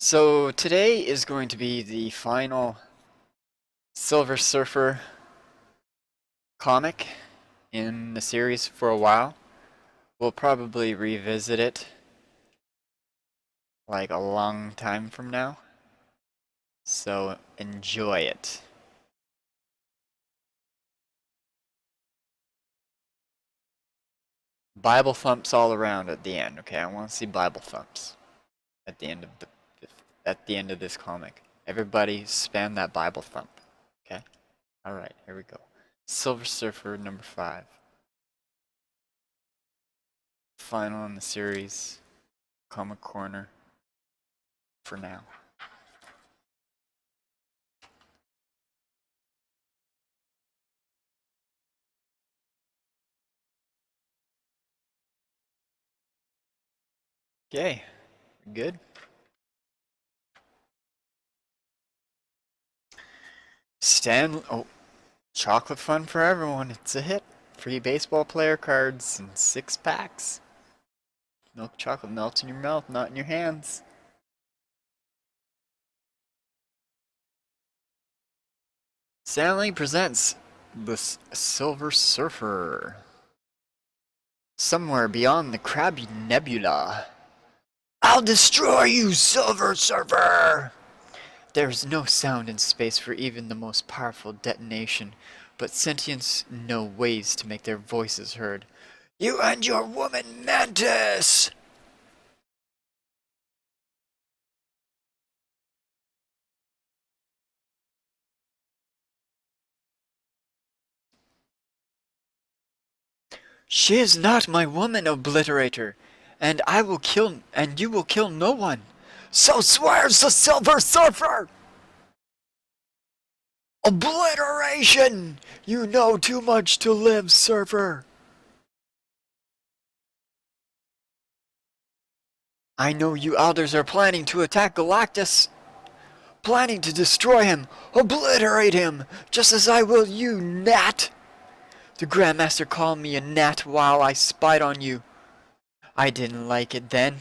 So today is going to be the final Silver Surfer comic in the series for a while. We'll probably revisit it like a long time from now. So enjoy it. Bible thumps all around at the end. Okay, I want to see Bible thumps at the end of this comic. Everybody spam that Bible thump. Okay? Alright, here we go. Silver Surfer number 5. Final in the series. Comic Corner for now. Okay, good. Oh, chocolate fun for everyone. It's a hit. Free baseball player cards and 6 packs. Milk chocolate melts in your mouth, not in your hands. Stanley presents the Silver Surfer. Somewhere beyond the Krabby Nebula. I'll destroy you, Silver Surfer! There's no sound in space for even the most powerful detonation, but sentients know ways to make their voices heard. You and your woman Mantis! She is not my woman, Obliterator, and you will kill no one. So swears the Silver Surfer! Obliteration! You know too much to live, Surfer. I know you elders are planning to attack Galactus. Planning to destroy him, obliterate him, just as I will you, Gnat. The Grandmaster called me a gnat while I spied on you. I didn't like it then,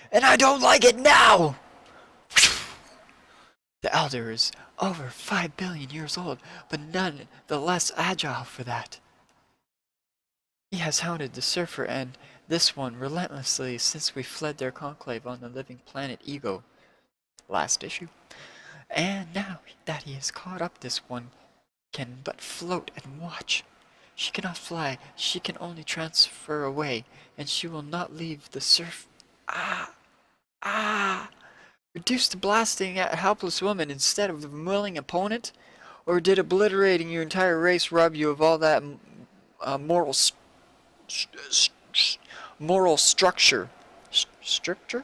and I don't like it now! The Elder is over 5 billion years old, but none the less agile for that. He has hounded the Surfer and this one relentlessly since we fled their conclave on the living planet Ego, last issue. And now that he has caught up, this one can but float and watch. She cannot fly, she can only transfer away, and she will not leave the surf. Ah! Ah! Reduced to blasting at a helpless woman instead of a willing opponent? Or did obliterating your entire race rob you of all that moral moral structure? Scripture?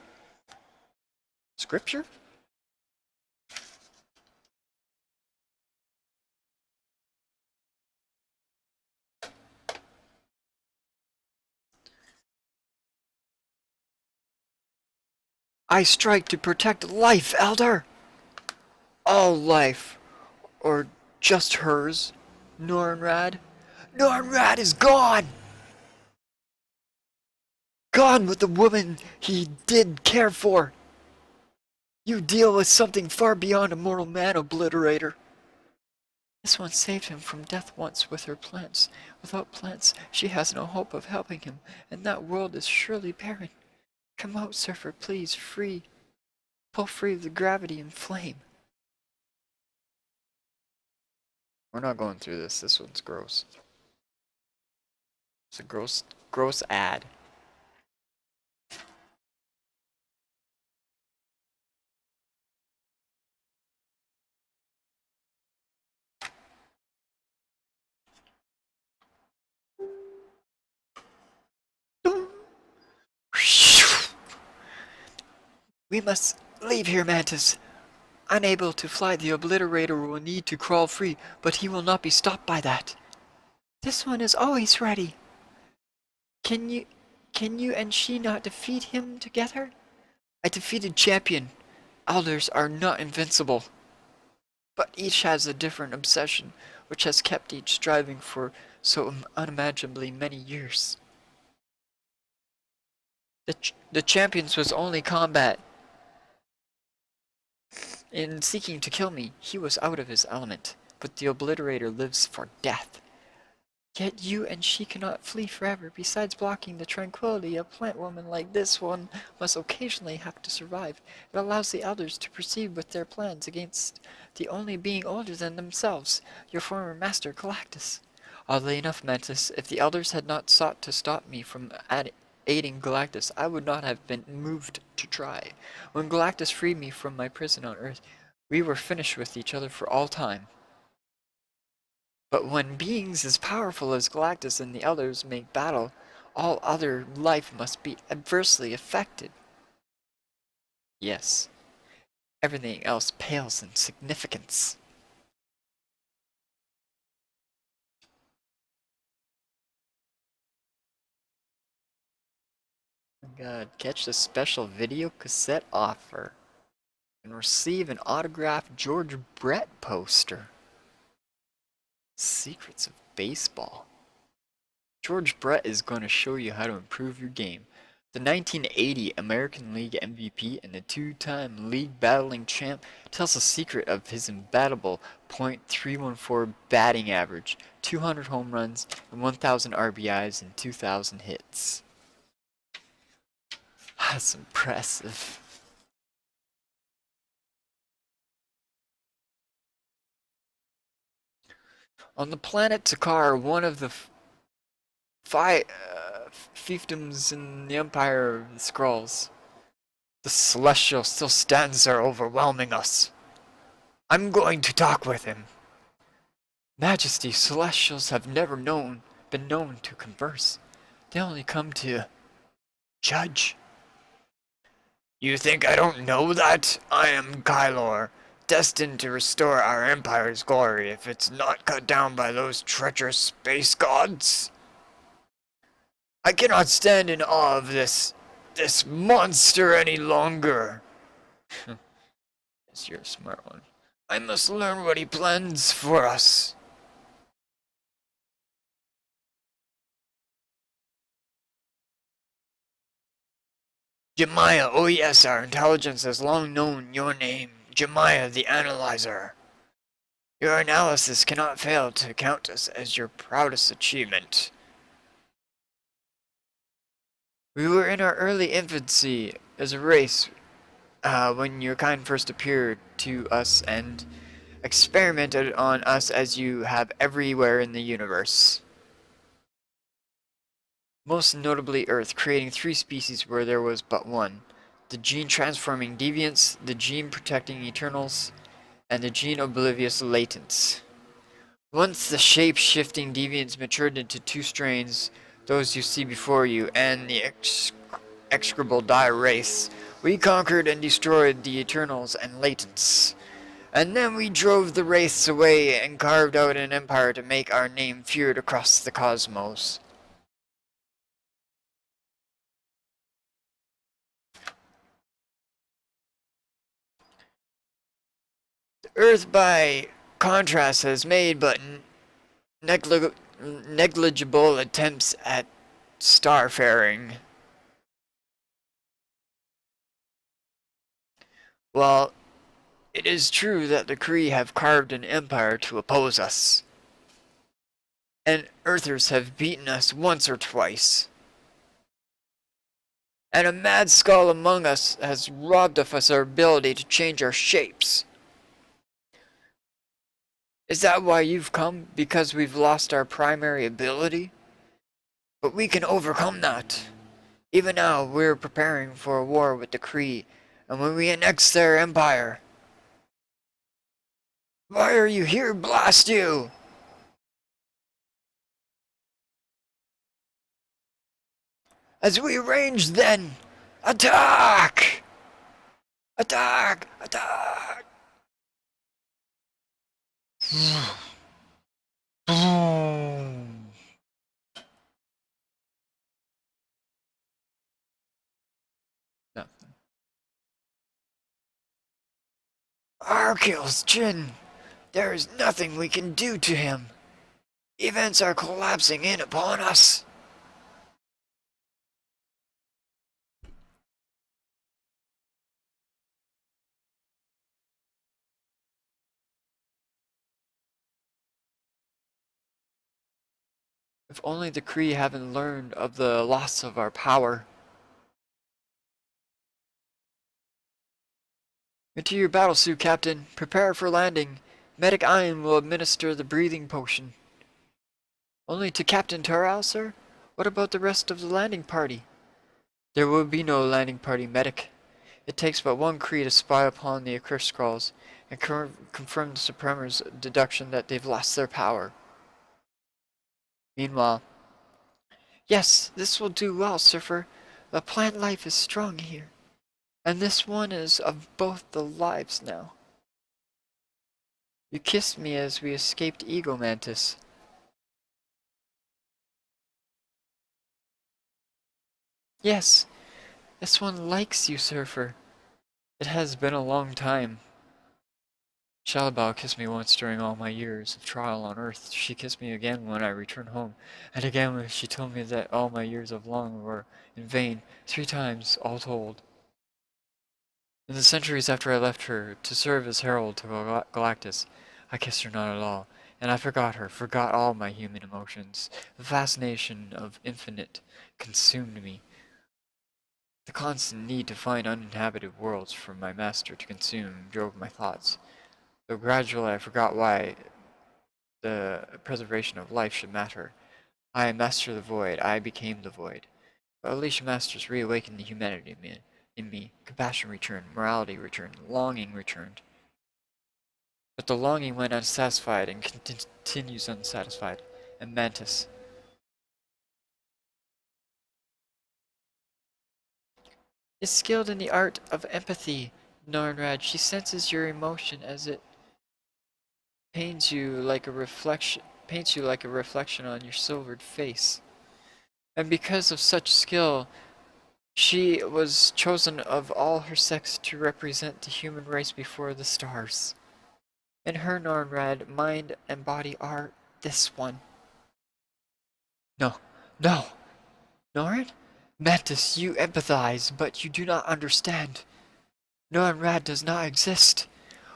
Scripture? I strike to protect life, Elder! All life. Or just hers. Nornrad. Nornrad is gone! Gone with the woman he did care for. You deal with something far beyond a mortal man, Obliterator. This one saved him from death once with her plants. Without plants, she has no hope of helping him, and that world is surely barren. Come out, Surfer, please, free. Pull free of the gravity and flame. We're not going through this. This one's gross. It's a gross ad. We must leave here, Mantis. Unable to fly, the Obliterator will need to crawl free, but he will not be stopped by that. This one is always ready. Can you and she not defeat him together? I defeated Champion. Elders are not invincible. But each has a different obsession, which has kept each striving for so unimaginably many years. The Champion's was only combat. In seeking to kill me, he was out of his element, but the Obliterator lives for death. Yet you and she cannot flee forever. Besides blocking the tranquility, a plant woman like this one must occasionally have to survive. It allows the elders to proceed with their plans against the only being older than themselves, your former master, Galactus. Oddly enough, Mantis, if the elders had not sought to stop me from aiding Galactus, I would not have been moved to try. When Galactus freed me from my prison on Earth, we were finished with each other for all time. But when beings as powerful as Galactus and the others make battle, all other life must be adversely affected. Yes, everything else pales in significance. Oh my God, catch the special video cassette offer and receive an autographed George Brett poster. Secrets of Baseball. George Brett is going to show you how to improve your game. The 1980 American League MVP and the two-time league battling champ tells the secret of his imbattable .314 batting average, 200 home runs, and 1,000 RBIs and 2,000 hits. That's impressive. On the planet Takar, one of the five fiefdoms in the Empire of the Skrulls, the Celestial still stands there overwhelming us. I'm going to talk with him. Majesty, Celestials have never been known to converse. They only come to judge. You think I don't know that? I am Kylor, destined to restore our Empire's glory if it's not cut down by those treacherous space gods. I cannot stand in awe of this monster any longer. Yes, you're a smart one. I must learn what he plans for us. Jemiah, oh yes, our intelligence has long known your name, Jemiah the Analyzer. Your analysis cannot fail to count us as your proudest achievement. We were in our early infancy as a race when your kind first appeared to us and experimented on us as you have everywhere in the universe. Most notably Earth, creating 3 species where there was but one. The gene-transforming deviants, the gene-protecting Eternals, and the gene-oblivious latents. Once the shape-shifting deviants matured into 2 strains, those you see before you, and the execrable dire race, we conquered and destroyed the Eternals and latents. And then we drove the wraiths away and carved out an empire to make our name feared across the cosmos. Earth, by contrast, has made but negligible attempts at starfaring. Well, it is true that the Kree have carved an empire to oppose us, and Earthers have beaten us once or twice. And a mad skull among us has robbed of us our ability to change our shapes. Is that why you've come? Because we've lost our primary ability? But we can overcome that. Even now, we're preparing for a war with the Kree, and when we annex their empire... Why are you here, blast you? As we range then, attack! Attack! Attack! Nothing. Arkyll's Jin! There is nothing we can do to him. Events are collapsing in upon us. If only the Kree haven't learned of the loss of our power. Into your battle suit, Captain. Prepare for landing. Medic Ian will administer the breathing potion. Only to Captain Taral, sir? What about the rest of the landing party? There will be no landing party, Medic. It takes but one Kree to spy upon the accursed Skrulls and confirm the Suprema's deduction that they've lost their power. Meanwhile, yes, this will do well, Surfer. The plant life is strong here, and this one is of both the lives now. You kissed me as we escaped Ego Mantis. Yes, this one likes you, Surfer. It has been a long time. Shalabal kissed me once during all my years of trial on Earth. She kissed me again when I returned home, and again when she told me that all my years of longing were in vain, 3 times, all told. In the centuries after I left her to serve as herald to Galactus, I kissed her not at all, and I forgot her, forgot all my human emotions. The fascination of infinite consumed me. The constant need to find uninhabited worlds for my master to consume drove my thoughts. Though gradually I forgot why the preservation of life should matter. I mastered the void, I became the void. But Alicia Masters reawakened the humanity in me. Compassion returned, morality returned, longing returned. But the longing went unsatisfied and continues unsatisfied. And Mantis is skilled in the art of empathy, Narnrad. She senses your emotion as it paints you like a reflection on your silvered face. And because of such skill, she was chosen of all her sex to represent the human race before the stars. In her Narnrad, mind and body are this one. No, no, Norrin? Mantis, you empathize, but you do not understand. Narnrad does not exist.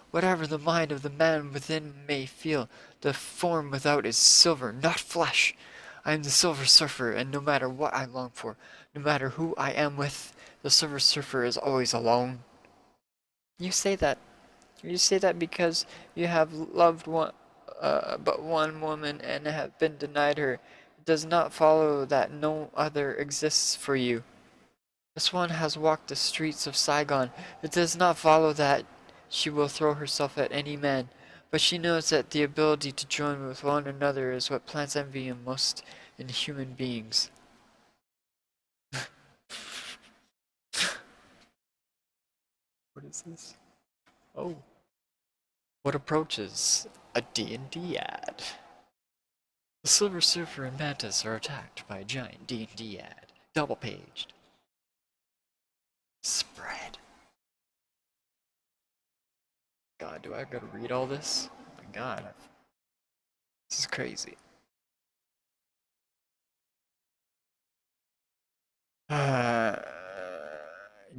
Whatever the mind of the man within may feel, the form without is silver, not flesh. I am the Silver Surfer, and no matter what I long for, no matter who I am with, the Silver Surfer is always alone. You say that. You say that because you have loved but one woman and have been denied her. It does not follow that no other exists for you. This one has walked the streets of Saigon. It does not follow that she will throw herself at any man, but she knows that the ability to join with one another is what plants envy in most in human beings. What is this? Oh. What approaches a D&D ad? The Silver Surfer and Mantis are attacked by a giant D&D ad. Double-paged. Spread. God, do I gotta read all this? Oh my god. This is crazy.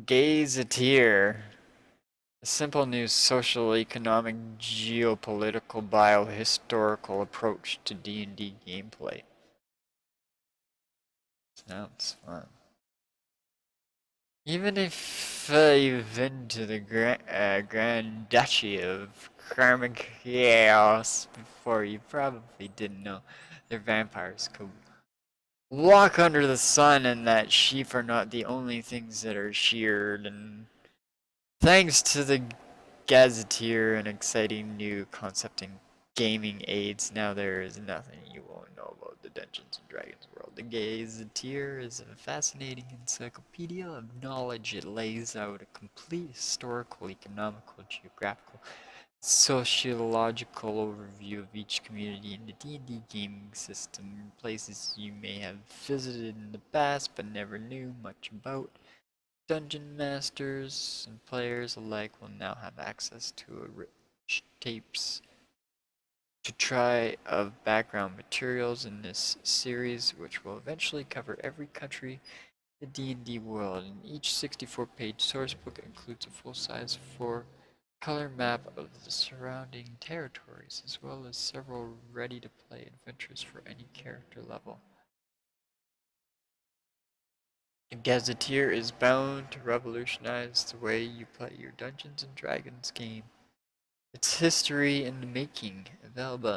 Gazetteer. A simple new social, economic, geopolitical, biohistorical approach to D&D gameplay. Sounds fun. Even if you've been to the Grand Duchy of Karmic Chaos before, you probably didn't know their vampires could walk under the sun and that sheep are not the only things that are sheared. And thanks to the Gazetteer, an exciting new concept in gaming aids, now there is nothing you won't know about the Dungeons and Dragons world. The Gazetteer is a fascinating encyclopedia of knowledge. It lays out a complete historical, economical, geographical, sociological overview of each community in the D&D gaming system, places you may have visited in the past but never knew much about. Dungeon masters and players alike will now have access to a rich tapes to try of background materials in this series, which will eventually cover every country in the D&D world. And each 64-page sourcebook includes a full-size 4-color map of the surrounding territories, as well as several ready-to-play adventures for any character level. A gazetteer is bound to revolutionize the way you play your Dungeons and Dragons game. It's history in the making, available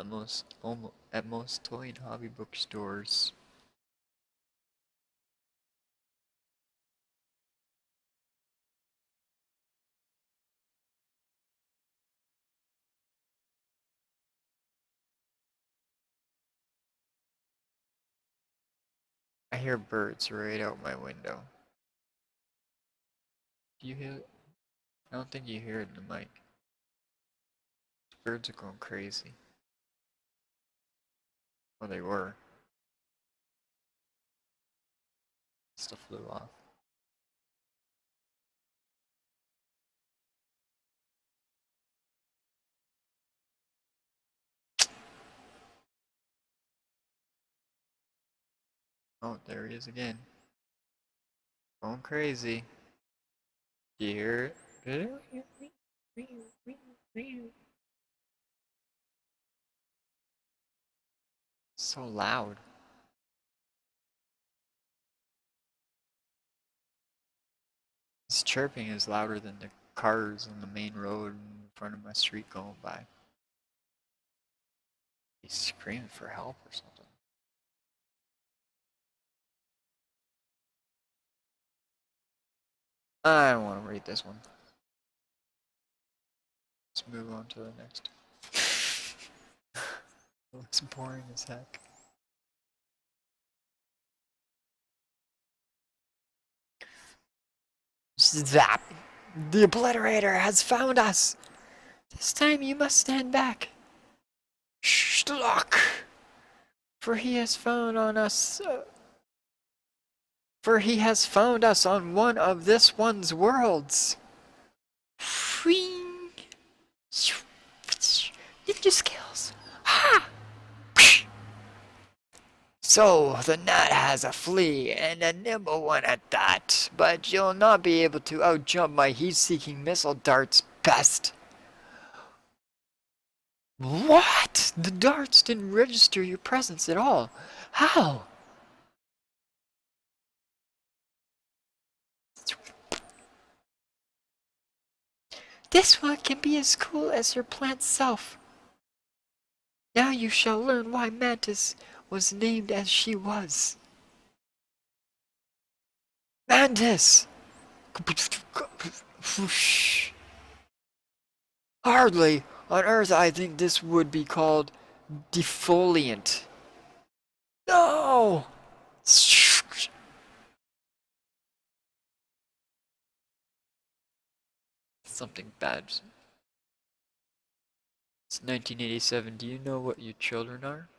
at most toy and hobby bookstores. I hear birds right out my window. Do you hear it? I don't think you hear it in the mic. Birds are going crazy. Well, they were. Stuff flew off. Oh, there he is again. Going crazy. Do you hear it? So loud. His chirping is louder than the cars on the main road in front of my street going by. He's screaming for help or something. I don't want to read this one. Let's move on to the next. It looks boring as heck. Zap! The obliterator has found us! This time you must stand back. Schlock! For he has found on us. For he has found us on one of this one's worlds. Ninja skills. Ha! So, the gnat has a flea, and a nimble one at that, but you'll not be able to outjump my heat-seeking missile darts best. What? The darts didn't register your presence at all. How? This one can be as cool as your plant self. Now you shall learn why Mantis was named as she was. Mantis! Hardly. On Earth I think this would be called defoliant. No! Something bad. It's 1987. Do you know what your children are?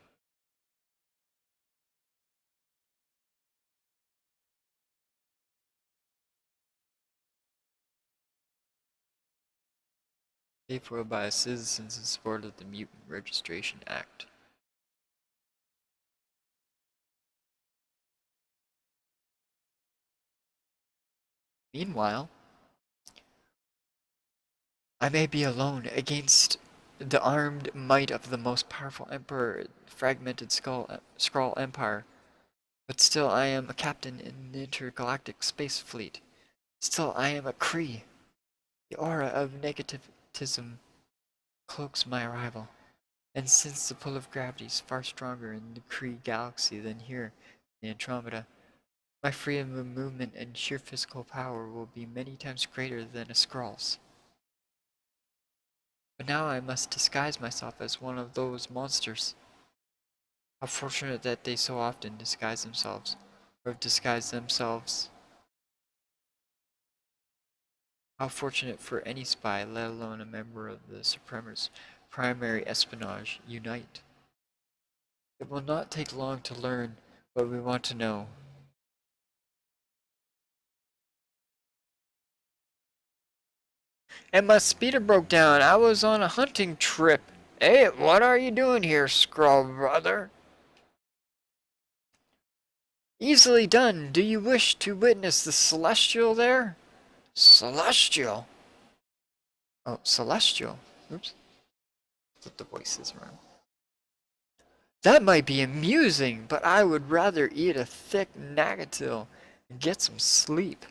Paid for by citizens in support of the Mutant Registration Act. Meanwhile, I may be alone against the armed might of the most powerful emperor, fragmented Skrull Empire, but still I am a captain in the intergalactic space fleet. Still I am a Kree. The aura of negativism cloaks my arrival, and since the pull of gravity is far stronger in the Kree galaxy than here in Andromeda, my freedom of movement and sheer physical power will be many times greater than a Skrull's. But now I must disguise myself as one of those monsters. How fortunate that they so often disguise themselves, or disguise themselves. How fortunate for any spy, let alone a member of the Suprema's primary espionage, unite. It will not take long to learn what we want to know. And my speeder broke down. I was on a hunting trip. Hey, what are you doing here, Skrull brother? Easily done. Do you wish to witness the Celestial there? Celestial? Oh, Celestial. Oops. Put the voices around. That might be amusing, but I would rather eat a thick nagatil and get some sleep.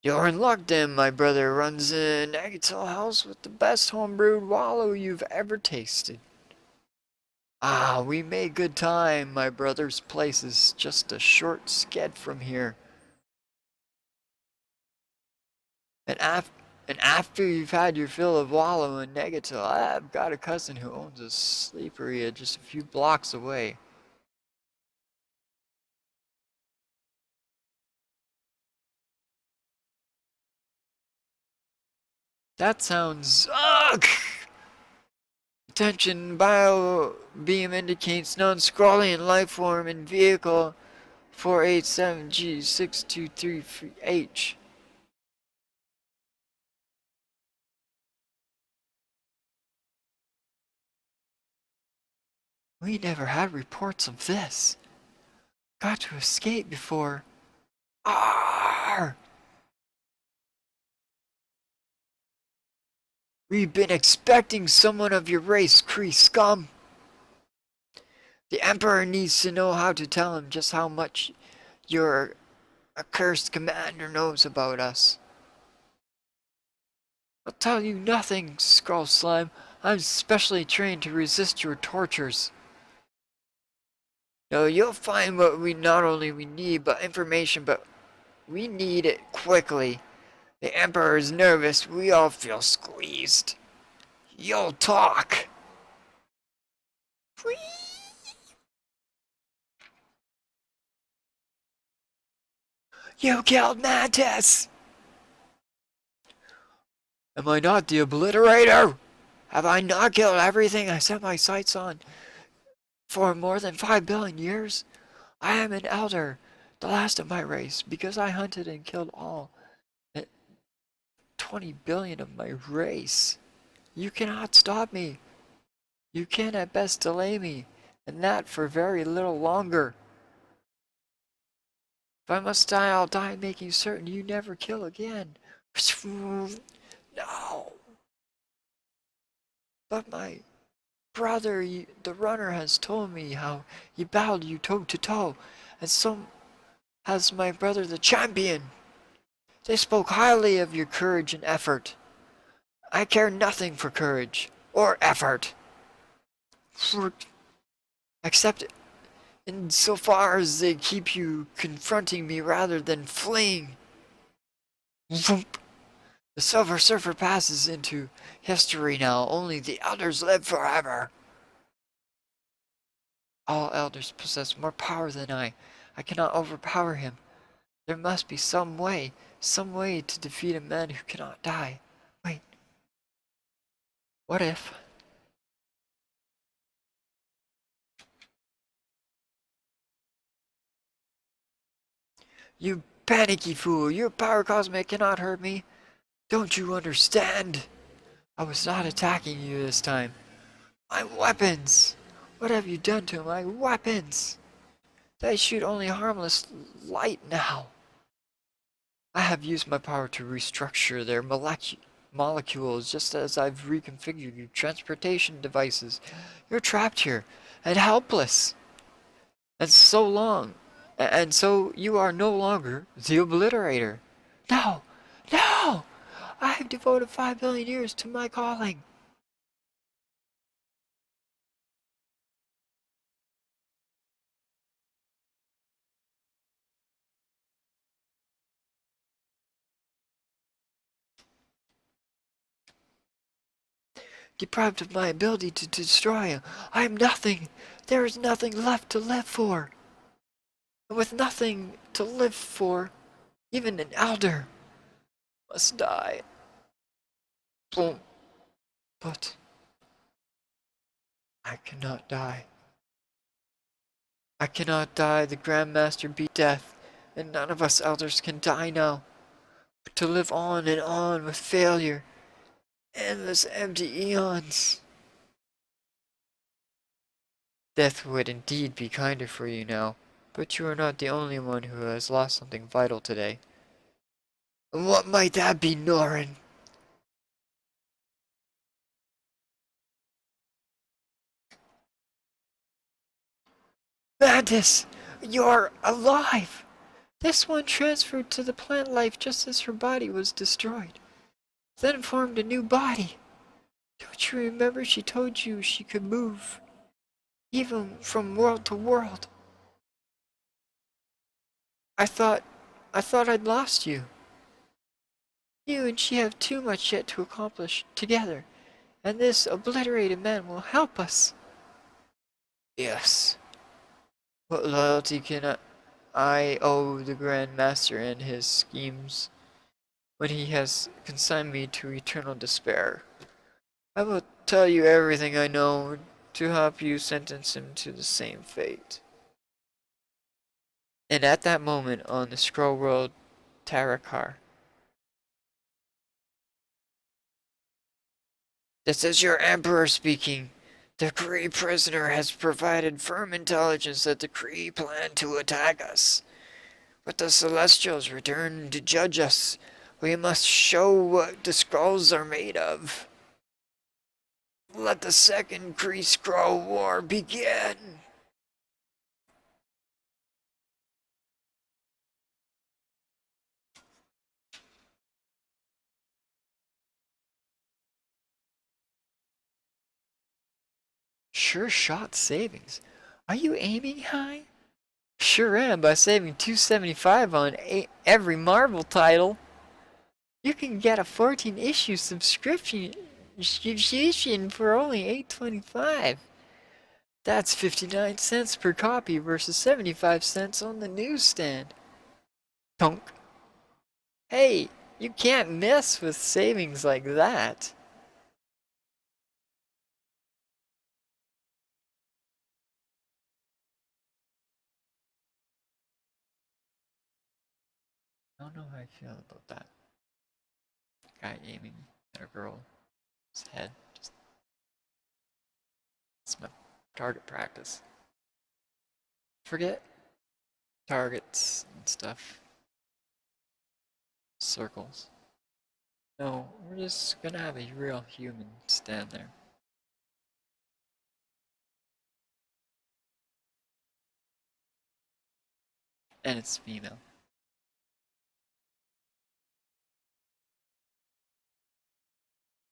You're in luck then, my brother runs a Negatel house with the best homebrewed wallow you've ever tasted. Ah, we made good time. My brother's place is just a short sked from here. And, and after you've had your fill of wallow and Negatel, I've got a cousin who owns a sleepery just a few blocks away. That sounds... Ugh! Attention, bio beam indicates non-scrolling life form in vehicle 487G6233H. We never had reports of this. Got to escape before... Arrgh! We've been expecting someone of your race, Kree scum. The Emperor needs to know how to tell him just how much your accursed commander knows about us. I'll tell you nothing, Skrull Slime. I'm specially trained to resist your tortures. No, you'll find what we not only we need, but information, but we need it quickly. The Emperor is nervous. We all feel squeezed. You'll talk. Whee! You killed Mantis! Am I not the obliterator? Have I not killed everything I set my sights on for more than 5 billion years? I am an elder, the last of my race, because I hunted and killed all 20 billion of my race. You cannot stop me. You can at best delay me, and that for very little longer. If I must die, I'll die making certain you never kill again. No. But my brother, the runner, has told me how he battled you toe to toe, and so has my brother the champion. They spoke highly of your courage and effort. I care nothing for courage or effort, except insofar as they keep you confronting me rather than fleeing. The Silver Surfer passes into history now. Only the elders live forever. All elders possess more power than I. I cannot overpower him. There must be some way to defeat a man who cannot die. Wait. What if? You panicky fool! Your power cosmic cannot hurt me. Don't you understand? I was not attacking you this time. My weapons! What have you done to my weapons? They shoot only harmless light now. I have used my power to restructure their molecules just as I've reconfigured your transportation devices. You're trapped here and helpless. And so you are no longer the obliterator. No! No! I have devoted 5 billion years to my calling. Deprived of my ability to destroy, I am nothing. There is nothing left to live for. And with nothing to live for, even an elder must die. Boom. But I cannot die. I cannot die. The Grandmaster beat death, and none of us elders can die now. But to live on and on with failure, endless empty eons. Death would indeed be kinder for you now, but you are not the only one who has lost something vital today. And what might that be, Norin? Mantis! You're alive! This one transferred to the plant life just as her body was destroyed, then formed a new body. Don't you remember she told you she could move, even from world to world? I thought I'd lost you. You and she have too much yet to accomplish together, and this obliterated man will help us. Yes. What loyalty can I owe the Grand Master and his schemes when he has consigned me to eternal despair? I will tell you everything I know to help you sentence him to the same fate. And at that moment on the scroll world Tarakar, this is your Emperor speaking. The Kree prisoner has provided firm intelligence that the Kree plan to attack us. But the Celestials return to judge us. We must show what the scrolls are made of. Let the second Kree Scroll War begin! Sure shot savings. Are you aiming high? Sure am by saving $2.75 on every Marvel title. You can get a 14-issue subscription for only $8.25. That's 59 cents per copy versus 75 cents on the newsstand. Tonk. Hey, you can't mess with savings like that. I don't know how I feel about that. Guy aiming at a girl's head. It's my target practice. Forget targets and stuff. Circles. No, we're just gonna have a real human stand there. And it's female.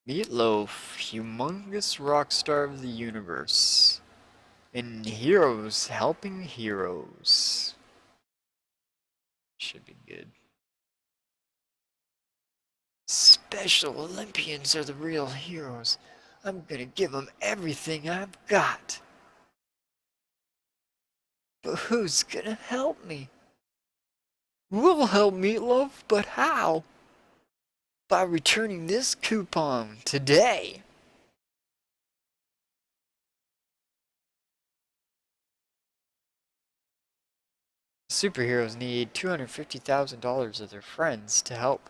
Meatloaf, humongous rock star of the universe. And heroes helping heroes. Should be good. Special Olympians are the real heroes. I'm gonna give them everything I've got. But who's gonna help me? We'll help Meatloaf, but how? By returning this coupon today. Superheroes need $250,000 of their friends to help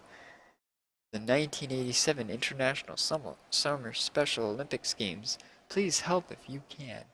the 1987 International Summer Special Olympics Games. Please help if you can.